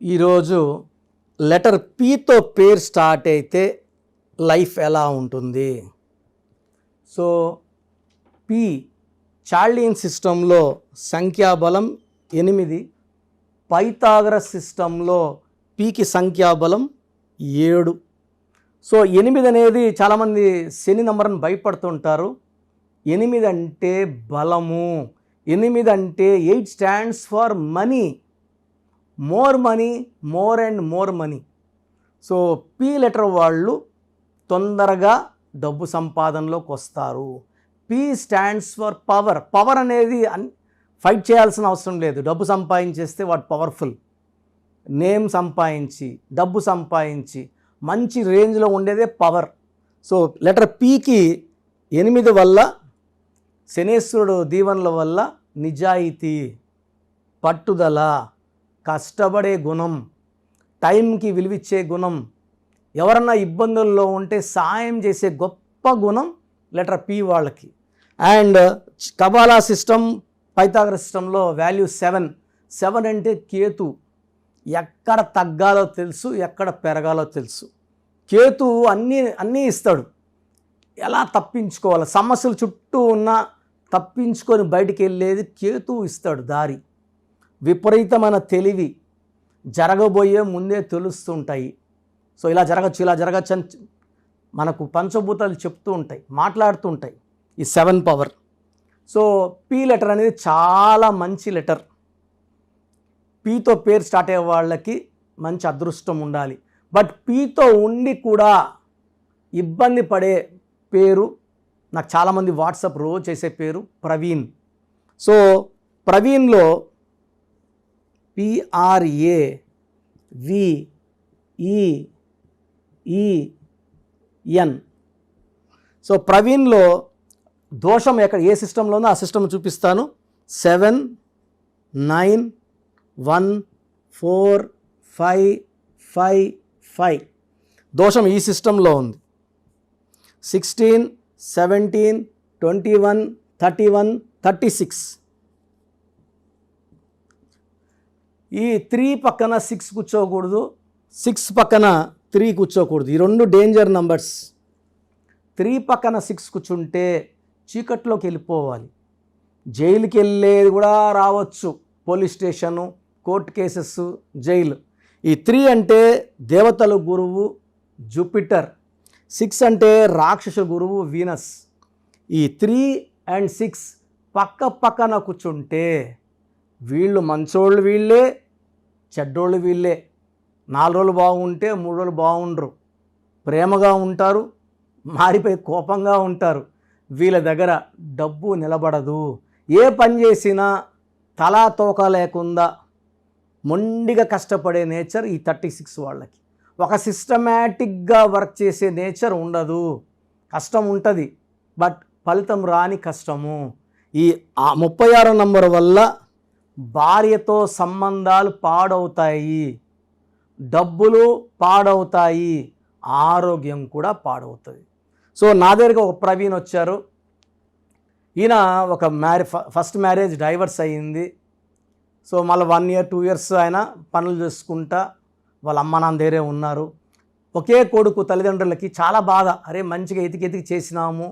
ఈరోజు లెటర్ పీతో పేరు స్టార్ట్ అయితే లైఫ్ ఎలా ఉంటుంది? సో పి చార్లియన్ సిస్టంలో సంఖ్యాబలం 8, పైథాగరస్ సిస్టంలో పీకి సంఖ్యాబలం 7. సో 8 అనేది చాలామంది శని నంబర్ని భయపడుతుంటారు. 8 అంటే బలము. 8 అంటే 8 stands for money, more money, more and more money. So P letter వాళ్ళు తొందరగా డబ్బు సంపాదనలోకి వస్తారు. P stands for power. Power అనేది ఫైట్ చేయాల్సిన అవసరం లేదు. డబ్బు సంపాదించేస్తే వాడు పవర్ఫుల్. నేమ్ సంపాదించి, డబ్బు సంపాదించి మంచి రేంజ్లో ఉండేదే పవర్. సో లెటర్ పీకి 8 వల్ల, శనేశ్వరుడు దీవెనల వల్ల నిజాయితీ, పట్టుదల, కష్టపడే గుణం, టైంకి విలువిచ్చే గుణం, ఎవరన్నా ఇబ్బందుల్లో ఉంటే సాయం చేసే గొప్ప గుణం లెటర్ పి వాళ్ళకి. అండ్ కబాలా సిస్టమ్, పైథాగరస్ సిస్టంలో వాల్యూ 7. 7 అంటే కేతు. ఎక్కడ తగ్గాలో తెలుసు, ఎక్కడ పెరగాలో తెలుసు. కేతు అన్నీ ఇస్తాడు. ఎలా తప్పించుకోవాలి, సమస్యలు చుట్టూ ఉన్న తప్పించుకొని బయటికి వెళ్ళేది కేతు ఇస్తాడు దారి. విపరీతమైన తెలివి, జరగబోయే ముందే తెలుస్తుంటాయి. సో ఇలా జరగచ్చు అని మనకు పంచభూతాలు చెప్తూ ఉంటాయి, మాట్లాడుతూ ఉంటాయి. ఈ 7 పవర్. సో పి లెటర్ అనేది చాలా మంచి లెటర్. పీతో పేరు స్టార్ట్ అయ్యే వాళ్ళకి మంచి అదృష్టం ఉండాలి. బట్ పీతో ఉండి కూడా ఇబ్బంది పడే పేరు, నాకు చాలామంది వాట్సాప్ రోజు చేసే పేరు ప్రవీణ్. సో ప్రవీణ్లో PRAVEEN. సో ప్రవీణ్లో దోషం ఎక్కడ, ఏ సిస్టంలోనో ఆ సిస్టమ్ చూపిస్తాను. 7, 9, 1, 4, 5, 5, 5 దోషం ఈ సిస్టంలో ఉంది. 16, 17, 21, 31, 36. ఈ 3 పక్కన 6 కూర్చోకూడదు, 6 పక్కన 3 కూర్చోకూడదు. ఈ 2 డేంజర్ నంబర్స్. 3 పక్కన 6 కూర్చుంటే చీకట్లోకి వెళ్ళిపోవాలి. జైలుకి వెళ్ళేది కూడా రావచ్చు. Police station, court cases, jail. ఈ 3 అంటే దేవతల గురువు జూపిటర్. 6 అంటే రాక్షసుల గురువు వీనస్. ఈ 3 and 6 పక్క పక్కన కూర్చుంటే వీళ్ళు మంచోళ్ళు వీళ్ళే, చెడ్డోళ్ళు వీళ్ళే. 4 రోజులు బాగుంటే 3 రోజులు బాగుండరు. ప్రేమగా ఉంటారు, మారిపోయి కోపంగా ఉంటారు. వీళ్ళ దగ్గర డబ్బు నిలబడదు. ఏ పని చేసినా తలా తోక లేకుండా మొండిగా కష్టపడే నేచర్ ఈ 36 వాళ్ళకి. ఒక సిస్టమేటిక్గా వర్క్ చేసే నేచర్ ఉండదు. కష్టం ఉంటుంది, బట్ ఫలితం రాని కష్టము. ఈ 36 నంబర్ వల్ల భార్యతో సంబంధాలు పాడవుతాయి, డబ్బులు పాడవుతాయి, ఆరోగ్యం కూడా పాడవుతుంది. సో నా దగ్గరికి ఒక ప్రవీణ్ వచ్చారు. ఈయన ఒక ఫస్ట్ మ్యారేజ్ డైవర్స్ అయ్యింది. సో మళ్ళీ 1 year 2 years ఆయన పనులు చేసుకుంటా వాళ్ళ అమ్మ నాన్న దగ్గరే ఉన్నారు. ఒకే కొడుకు, తల్లిదండ్రులకి చాలా బాధ. అరే మంచిగా ఎతికి చేసినాము.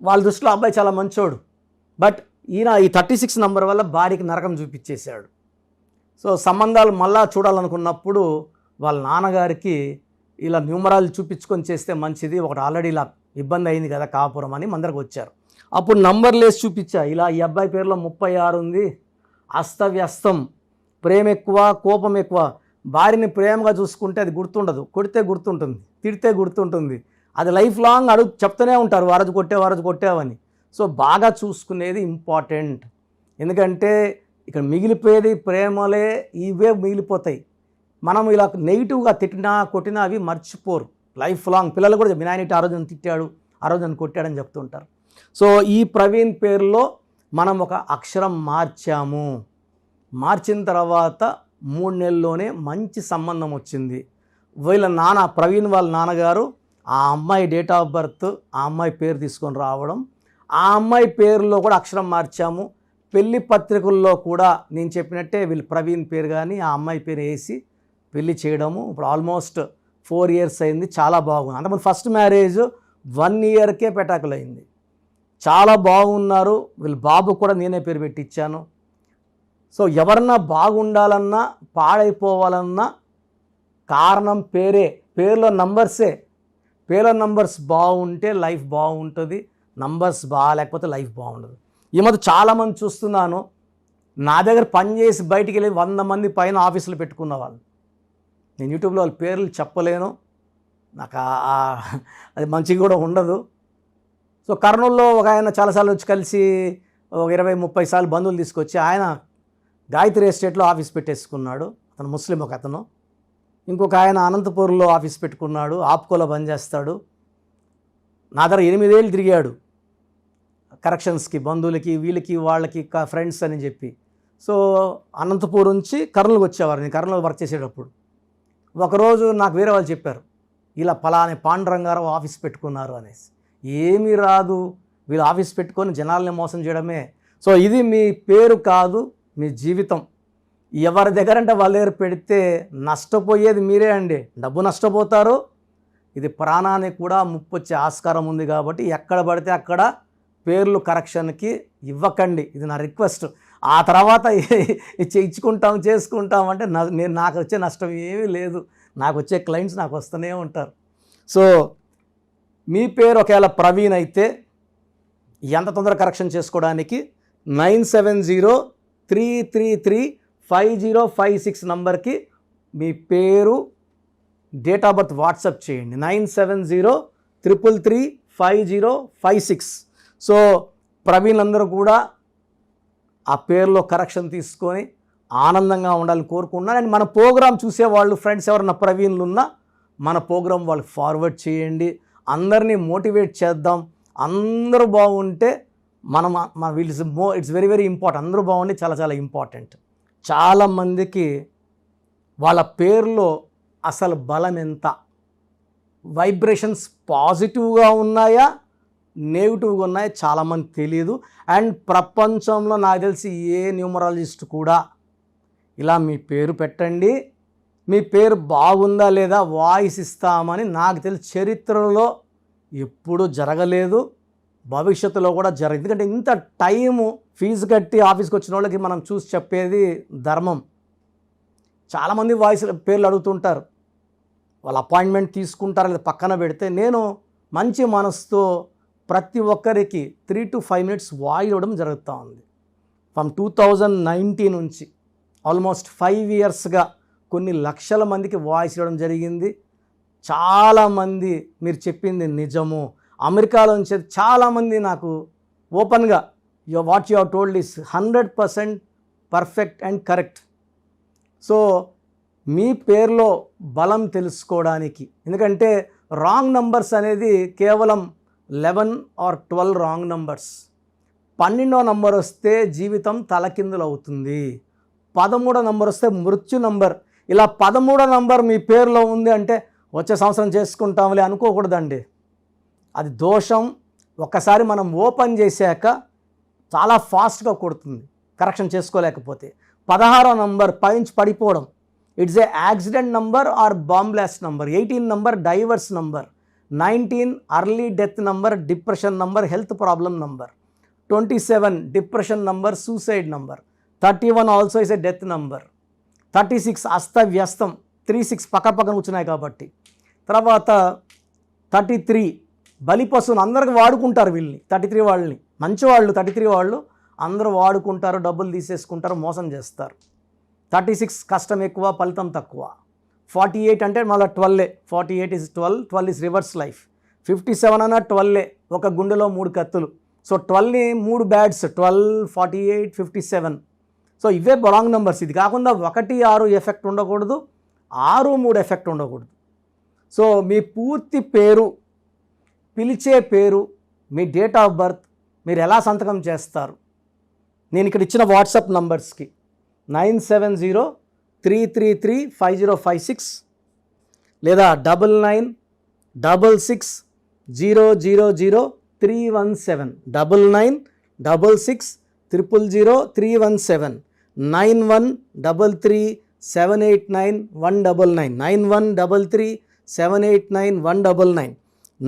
వాళ్ళ దృష్టిలో అబ్బాయి చాలా మంచోడు. బట్ ఈయన ఈ 36 నంబర్ వల్ల భార్యకి నరకం చూపించేశాడు. సో సంబంధాలు మళ్ళా చూడాలనుకున్నప్పుడు వాళ్ళ నాన్నగారికి ఇలా న్యూమరాలు చూపించుకొని చేస్తే మంచిది, ఒకటి ఆల్రెడీ ఇలా ఇబ్బంది అయింది కదా కాపురం అని మందరికి వచ్చారు. అప్పుడు నంబర్ లేసి చూపించా. ఇలా ఈ అబ్బాయి పేరులో 36 ఉంది, అస్తవ్యస్తం, ప్రేమ ఎక్కువ, కోపం ఎక్కువ. భార్యని ప్రేమగా చూసుకుంటే అది గుర్తుండదు, కొడితే గుర్తుంటుంది, తిడితే గుర్తుంటుంది. అది లైఫ్ లాంగ్ చెప్తూనే ఉంటారు, వారజు కొట్టావని. సో బాగా చూసుకునేది ఇంపార్టెంట్. ఎందుకంటే ఇక్కడ మిగిలిపోయేది ప్రేమలే, ఇవే మిగిలిపోతాయి. మనం ఇలా నెగిటివ్గా తిట్టినా కొట్టినా అవి మర్చిపోరు లైఫ్ లాంగ్. పిల్లలు కూడా వినాయకుడు ఆ రోజున తిట్టాడు, ఆ రోజున కొట్టాడని చెప్తుంటారు. సో ఈ ప్రవీణ్ పేరులో మనం ఒక అక్షరం మార్చిన తర్వాత 3 నెలల్లోనే మంచి సంబంధం వచ్చింది. వీళ్ళ నాన్న, ప్రవీణ్ వాళ్ళ నాన్నగారు ఆ అమ్మాయి డేట్ ఆఫ్ బర్త్, ఆ అమ్మాయి పేరు తీసుకొని రావడం, ఆ అమ్మాయి పేరులో కూడా అక్షరం మార్చాము. పెళ్లి పత్రికల్లో కూడా నేను చెప్పినట్టే వీళ్ళు ప్రవీణ్ పేరు కానీ ఆ అమ్మాయి పేరు వేసి పెళ్లి చేయడము ఇప్పుడు ఆల్మోస్ట్ 4 years అయింది. చాలా బాగుంది. అంతకుముందు ఫస్ట్ మ్యారేజ్ 1 yearకే పెటాకులైంది. చాలా బాగున్నారు. వీళ్ళ బాబు కూడా నేనే పేరు పెట్టించాను. సో ఎవరన్నా బాగుండాలన్నా పాడైపోవాలన్నా కారణం పేరే, పేర్లో నంబర్సే. పేర్లో నంబర్స్ బాగుంటే లైఫ్ బాగుంటుంది, నంబర్స్ బాగాలేకపోతే లైఫ్ బాగుండదు. ఈ మధ్య చాలామంది చూస్తున్నాను నా దగ్గర పనిచేసి బయటికి వెళ్ళి 100 మంది పైన ఆఫీసులు పెట్టుకున్న వాళ్ళు. నేను యూట్యూబ్లో వాళ్ళ పేర్లు చెప్పలేను, నాకు అది మంచిగా కూడా ఉండదు. సో కర్నూలులో ఒక ఆయన చాలాసార్లు వచ్చి కలిసి ఒక 20-30 సార్లు బంధువులు తీసుకొచ్చి ఆయన గాయత్రి ఎస్టేట్లో ఆఫీస్ పెట్టేసుకున్నాడు. అతను ముస్లిం ఒక అతను. ఇంకొక ఆయన అనంతపూర్లో ఆఫీస్ పెట్టుకున్నాడు, ఆప్కోలో పనిచేస్తాడు. నా దగ్గర 8 ఏళ్ళు తిరిగాడు కరెక్షన్స్కి, బంధువులకి, వీళ్ళకి వాళ్ళకి ఫ్రెండ్స్ అని చెప్పి. సో అనంతపూర్ నుంచి కర్నూలుకి వచ్చేవారు. నేను కర్నూలు వర్క్ చేసేటప్పుడు ఒకరోజు నాకు వేరే వాళ్ళు చెప్పారు, ఇలా పలాని పాండురంగారావు ఆఫీస్ పెట్టుకున్నారు అనేసి. ఏమీ రాదు, వీళ్ళు ఆఫీస్ పెట్టుకొని జనాల్ని మోసం చేయడమే. సో ఇది మీ పేరు కాదు, మీ జీవితం. ఎవరి దగ్గర అంటే వాళ్ళ దగ్గర పెడితే నష్టపోయేది మీరే అండి. డబ్బు నష్టపోతారు, ఇది ప్రాణానికి కూడా ముప్పు వచ్చే ఆస్కారం ఉంది. కాబట్టి ఎక్కడ పడితే అక్కడ పేర్లు కరెక్షన్కి ఇవ్వకండి, ఇది నా రిక్వెస్ట్. ఆ తర్వాత ఇచ్చుకుంటాం చేసుకుంటాం అంటే నాకు వచ్చే నష్టం ఏమీ లేదు. నాకు వచ్చే క్లయింట్స్ నాకు వస్తూనే ఉంటారు. సో మీ పేరు ఒకవేళ ప్రవీణ్ అయితే ఎంత తొందరగా కరెక్షన్ చేసుకోవడానికి 9703335056 నంబర్కి మీ పేరు, డేట్ ఆఫ్ బర్త్ వాట్సాప్ చేయండి. 9703335056. సో ప్రవీణ్ అందరూ కూడా ఆ పేరులో కరెక్షన్ తీసుకొని ఆనందంగా ఉండాలని కోరుకుంటున్నాను. అండ్ మన ప్రోగ్రాం చూసేవాళ్ళు ఫ్రెండ్స్ ఎవరన్నా ప్రవీణ్లు ఉన్నా మన ప్రోగ్రాం వాళ్ళకి ఫార్వర్డ్ చేయండి. అందరినీ మోటివేట్ చేద్దాం. అందరూ బాగుంటే మనం ఇట్స్ వెరీ వెరీ ఇంపార్టెంట్. అందరూ బాగుండి చాలా చాలా ఇంపార్టెంట్. చాలామందికి వాళ్ళ పేరులో అసలు బలం ఎంత, వైబ్రేషన్స్ పాజిటివ్గా ఉన్నాయా నెగిటివ్గా ఉన్నాయా చాలామంది తెలియదు. అండ్ ప్రపంచంలో నాకు తెలిసి ఏ న్యూమరాలజిస్ట్ కూడా ఇలా మీ పేరు పెట్టండి, మీ పేరు బాగుందా లేదా వాయిస్ ఇస్తామని నాకు తెలిసి చరిత్రలో ఎప్పుడూ జరగలేదు, భవిష్యత్తులో కూడా జరగదు. ఎందుకంటే ఇంత టైము ఫీజు కట్టి ఆఫీస్కి వచ్చిన వాళ్ళకి మనం చూసి చెప్పేది ధర్మం. చాలామంది వాయిస్ పేర్లు అడుగుతుంటారు, వాళ్ళ అపాయింట్మెంట్ తీసుకుంటారు లేదా పక్కన పెడితే నేను మంచి మనసుతో ప్రతి ఒక్కరికి 3 to 5 minutes వాయిస్ ఇవ్వడం జరుగుతూ ఉంది. ఫ్రమ్ 2019 నుంచి ఆల్మోస్ట్ 5 yearsగా కొన్ని లక్షల మందికి వాయిస్ ఇవ్వడం జరిగింది. చాలామంది మీరు చెప్పింది నిజము. అమెరికాలో నుంచి చాలామంది నాకు ఓపెన్గా what you have told is 100% perfect and correct. So మీ పేరులో బలం తెలుసుకోవడానికి, ఎందుకంటే రాంగ్ నంబర్స్ అనేది కేవలం 11 or 12 రాంగ్ నంబర్స్. 12వ నంబర్ వస్తే జీవితం తలకిందులు అవుతుంది. 13వ నంబర్ వస్తే మృత్యు నంబర్. ఇలా 13వ నంబర్ మీ పేరులో ఉంది అంటే వచ్చే సంవత్సరం చేసుకుంటాంలే అనుకోకూడదండి, అది దోషం. ఒక్కసారి మనం ఓపెన్ చేశాక చాలా ఫాస్ట్గా కొడుతుంది కరెక్షన్ చేసుకోలేకపోతే. 16వ నంబర్ పైనుంచి పడిపోవడం, it's a accident number or bomb blast number. 18 number divorce number. 19 early death number, depression number, health problem number. 27 depression number, suicide number. 31 also is a death number. 36 అస్తవ్యస్తం, 36 పక్కన కూర్చున్నాయి కాబట్టి. తర్వాత 33 బలిపశువును, అందరికి వాడుకుంటారు వీళ్ళని. 33 వాళ్ళని, మంచివాళ్ళు 33 వాళ్ళు అందరూ వాడుకుంటారు, డబ్బులు తీసేసుకుంటారు, మోసం చేస్తారు. 36 కష్టం ఎక్కువ, ఫలితం తక్కువ. 48 అంటే మళ్ళీ 12. 48 is 12. 12 is reverse life. 57 అన్న 12, ఒక గుండెలో 3 కత్తులు. సో 12ని 3 బ్యాడ్స్, 12, 48, 57. సో ఇవే రాంగ్ నెంబర్స్. ఇది కాకుండా 1, 6 ఎఫెక్ట్ ఉండకూడదు, 6, 3 ఎఫెక్ట్ ఉండకూడదు. సో మీ పూర్తి పేరు, పిలిచే పేరు, మీ డేట్ ఆఫ్ బర్త్, మీరు ఎలా సంతకం చేస్తారు, నేను ఇక్కడ ఇచ్చిన వాట్సాప్ నంబర్స్కి 9703335056 లేదా 9966000317 9966000317 000317 9133789199 9133789199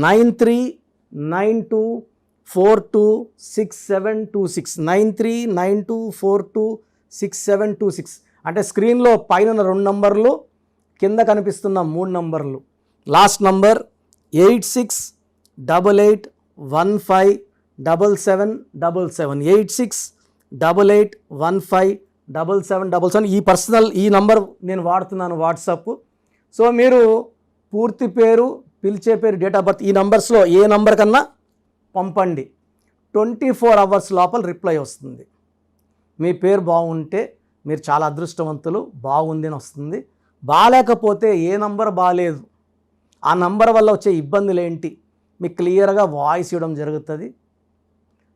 9392426726 9392426726 అంటే స్క్రీన్లో పైన ఉన్న 2 నంబర్లు, కింద కనిపిస్తున్న 3 నంబర్లు. Last number 8688157777 8688157777. ఈ నంబర్ నేను వాడుతున్నాను వాట్సాప్. సో మీరు పూర్తి పేరు, పిలిచే పేరు, డేట్ ఆఫ్ బర్త్ ఈ నంబర్స్లో ఏ నంబర్ కన్నా పంపండి. 24 అవర్స్ లోపల రిప్లై వస్తుంది. మీ పేరు బాగుంటే మీరు చాలా అదృష్టవంతులు, బాగుంది అని వస్తుంది. బాగాలేకపోతే ఏ నంబర్ బాగాలేదు, ఆ నంబర్ వల్ల వచ్చే ఇబ్బందులు ఏంటి మీకు క్లియర్గా వాయిస్ ఇవ్వడం జరుగుతుంది.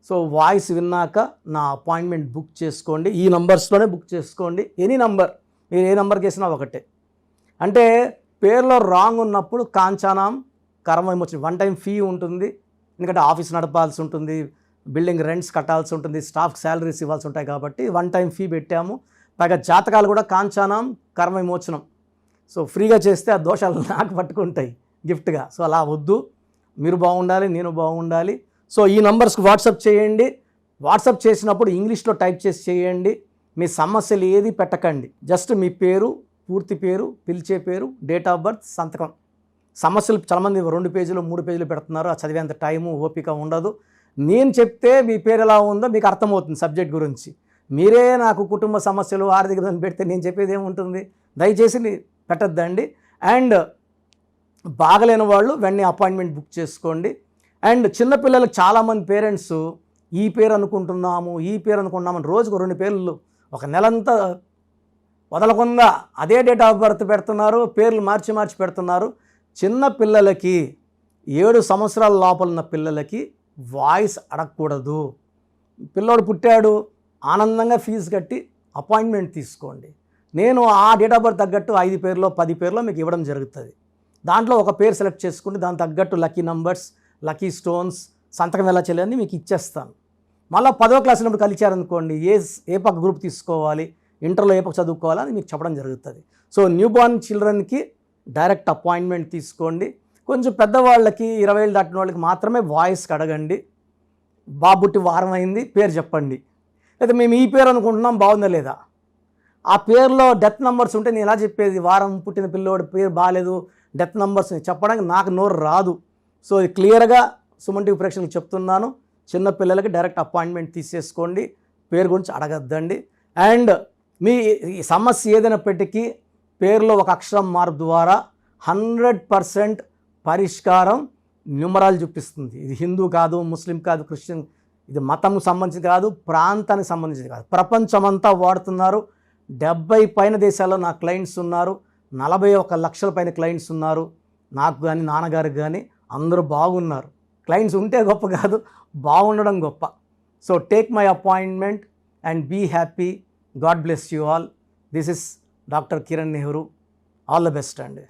సో వాయిస్ విన్నాక నా అపాయింట్మెంట్ బుక్ చేసుకోండి. ఈ నంబర్స్లోనే బుక్ చేసుకోండి. ఎనీ నంబర్, మీరు ఏ నంబర్కి వేసినా ఒకటే. అంటే పేరులో రాంగ్ ఉన్నప్పుడు కాంచానాం కర్మ విమోచనం 1 టైం ఫీ ఉంటుంది. ఎందుకంటే ఆఫీస్ నడపాల్సి ఉంటుంది, బిల్డింగ్ రెంట్స్ కట్టాల్సి ఉంటుంది, స్టాఫ్ శాలరీస్ ఇవ్వాల్సి ఉంటాయి కాబట్టి 1 టైం ఫీ పెట్టాము. పైగా జాతకాలు కూడా కాంచానాం కర్మ విమోచనం. సో ఫ్రీగా చేస్తే ఆ దోషాలు నాకు పట్టుకుంటాయి గిఫ్ట్గా. సో అలా వద్దు, మీరు బాగుండాలి, నేను బాగుండాలి. సో ఈ నంబర్స్కి వాట్సాప్ చేయండి. వాట్సాప్ చేసినప్పుడు ఇంగ్లీష్లో టైప్ చేసి చేయండి. మీ సమస్యలు ఏది పెట్టకండి. జస్ట్ మీ పేరు, పూర్తి పేరు, పిలిచే పేరు, డేట్ ఆఫ్ బర్త్, సంతకం. సమస్యలు చాలామంది 2 పేజీలు 3 పేజీలు పెడుతున్నారు. ఆ చదివేంత టైము ఓపిక ఉండదు. నేను చెప్తే మీ పేరు ఎలా ఉందో మీకు అర్థమవుతుంది సబ్జెక్ట్ గురించి. మీరే నాకు కుటుంబ సమస్యలు, ఆర్థిక ఇబ్బంది పెడితే నేను చెప్పేది ఏముంటుంది? దయచేసి పెట్టద్దండి. అండ్ బాగలేని వాళ్ళు వెంటనే అపాయింట్మెంట్ బుక్ చేసుకోండి. అండ్ చిన్నపిల్లలకు చాలామంది పేరెంట్స్ ఈ పేరు అనుకుంటున్నాము, ఈ పేరు అనుకుంటున్నామని రోజుకు 2 పేర్లు ఒక నెలంతా వదలకుండా అదే డేట్ ఆఫ్ బర్త్ పెడుతున్నారు, పేర్లు మార్చి పెడుతున్నారు. చిన్న పిల్లలకి 7 సంవత్సరాల లోపల ఉన్న పిల్లలకి వాయిస్ అడగకూడదు. పిల్లోడు పుట్టాడు, ఆనందంగా ఫీజు కట్టి అపాయింట్మెంట్ తీసుకోండి. నేను ఆ డేట్ ఆఫ్ బర్త్ తగ్గట్టు 5 పేర్లో 10 పేర్లో మీకు ఇవ్వడం జరుగుతుంది. దాంట్లో ఒక పేరు సెలెక్ట్ చేసుకుంటే దాని తగ్గట్టు లక్కీ నంబర్స్, లక్కీ స్టోన్స్, సంతకం ఎలా చేయాలని మీకు ఇచ్చేస్తాను. మళ్ళీ 10వ క్లాస్ ఉన్నప్పుడు కలిచారనుకోండి, ఏ పక్క గ్రూప్ తీసుకోవాలి, ఇంటర్లో ఏ పక్క చదువుకోవాలని మీకు చెప్పడం జరుగుతుంది. సో న్యూ బార్న్ చిల్డ్రన్కి డైరెక్ట్ అపాయింట్మెంట్ తీసుకోండి. కొంచెం పెద్దవాళ్ళకి 20 ఏళ్ళు దాటిన వాళ్ళకి మాత్రమే వాయిస్కి అడగండి. బాబుట్టి వారం అయింది, పేరు చెప్పండి. లేదా మేము ఈ పేరు అనుకుంటున్నాం, బాగుందా లేదా? ఆ పేరులో డెత్ నెంబర్స్ ఉంటే నేను ఎలా చెప్పేది? వారం పుట్టిన పిల్లోడి పేరు బాగాలేదు, డెత్ నెంబర్స్ చెప్పడానికి నాకు నోరు రాదు. సో ఇది క్లియర్గా సుమన్ టీవీ ప్రేక్షకులకు చెప్తున్నాను. చిన్న పిల్లలకి డైరెక్ట్ అపాయింట్మెంట్ తీసేసుకోండి, పేరు గురించి అడగద్దండి. అండ్ మీ సమస్య ఏదైనప్పటికీ పేరులో ఒక అక్షరం మార్పు ద్వారా 100% పరిష్కారం న్యూమరాలు చూపిస్తుంది. ఇది హిందూ కాదు, ముస్లిం కాదు, క్రిస్టియన్, ఇది మతం సంబంధించి కాదు, ప్రాంతానికి సంబంధించి కాదు, ప్రపంచమంతా వాడుతున్నారు. 70 పైన దేశాల్లో నా క్లయింట్స్ ఉన్నారు. 41 లక్షల పైన క్లయింట్స్ ఉన్నారు. నాకు కానీ నాన్నగారికి కానీ అందరూ బాగున్నారు. క్లయింట్స్ ఉంటే గొప్ప కాదు, బాగుండడం గొప్ప. So take my appointment and be happy. God bless you all. This is doctor Kiran Nehru. All the best అండి.